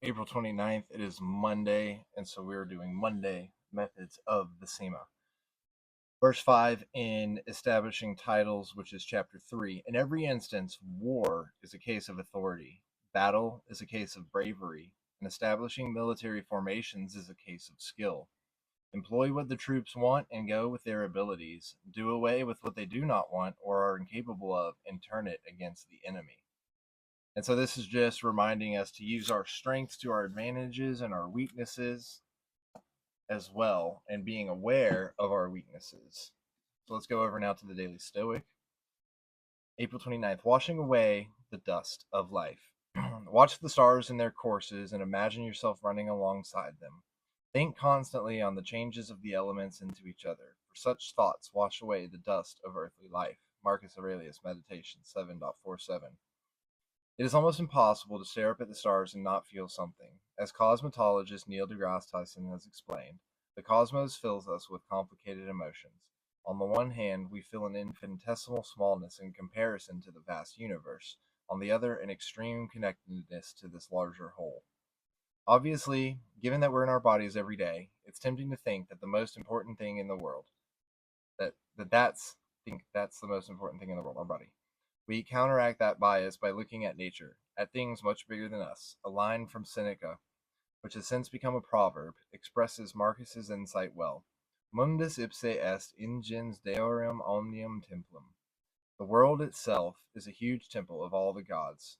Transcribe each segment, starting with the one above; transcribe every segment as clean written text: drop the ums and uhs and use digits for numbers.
April 29th. It is Monday, and so we're doing Monday Methods of the SEMA. Verse 5 in Establishing Titles, which is chapter 3. In every instance, war is a case of authority, battle is a case of bravery, and establishing military formations is a case of skill. Employ what the troops want and go with their abilities. Do away with what they do not want or are incapable of and turn it against the enemy. And so this is just reminding us to use our strengths to our advantages and our weaknesses as well, and being aware of our weaknesses. So let's go over now to the Daily Stoic. April 29th, washing away the dust of life. Watch the stars in their courses and imagine yourself running alongside them. Think constantly on the changes of the elements into each other, for such thoughts wash away the dust of earthly life. Marcus Aurelius, Meditation 7.47. It is almost impossible to stare up at the stars and not feel something. As cosmologist Neil deGrasse Tyson has explained, the cosmos fills us with complicated emotions. On the one hand, we feel an infinitesimal smallness in comparison to the vast universe. On the other, an extreme connectedness to this larger whole. Obviously, given that we're in our bodies every day, it's tempting to think that the most important thing in the world, that's the most important thing in the world, our body. We counteract that bias by looking at nature, at things much bigger than us. A line from Seneca, which has since become a proverb, expresses Marcus's insight well. Mundus ipse est ingens deorum omnium templum. The world itself is a huge temple of all the gods.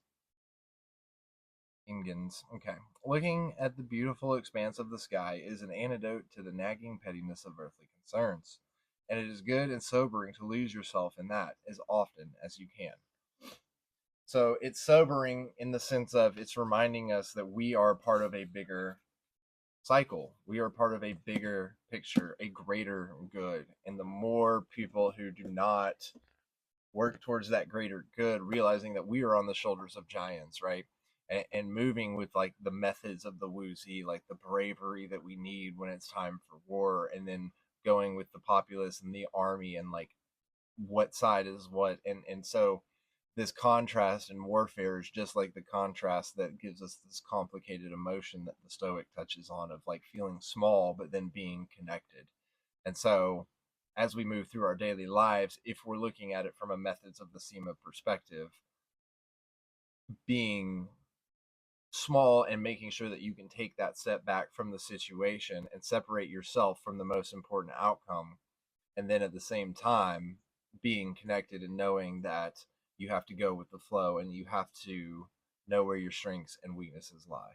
Ingens. Okay. Looking at the beautiful expanse of the sky is an antidote to the nagging pettiness of earthly concerns, and it is good and sobering to lose yourself in that as often as you can. So it's sobering in the sense of it's reminding us that we are part of a bigger cycle. We are part of a bigger picture, a greater good. And the more people who do not work towards that greater good, realizing that we are on the shoulders of giants, right? And moving with like the methods of the woozy, like the bravery that we need when it's time for war, and then going with the populace and the army and like what side is what. And so this contrast in warfare is just like the contrast that gives us this complicated emotion that the Stoic touches on of like feeling small but then being connected. And so as we move through our daily lives, if we're looking at it from a methods of the SEMA perspective, being small and making sure that you can take that step back from the situation and separate yourself from the most important outcome, and then at the same time being connected and knowing that you have to go with the flow and you have to know where your strengths and weaknesses lie.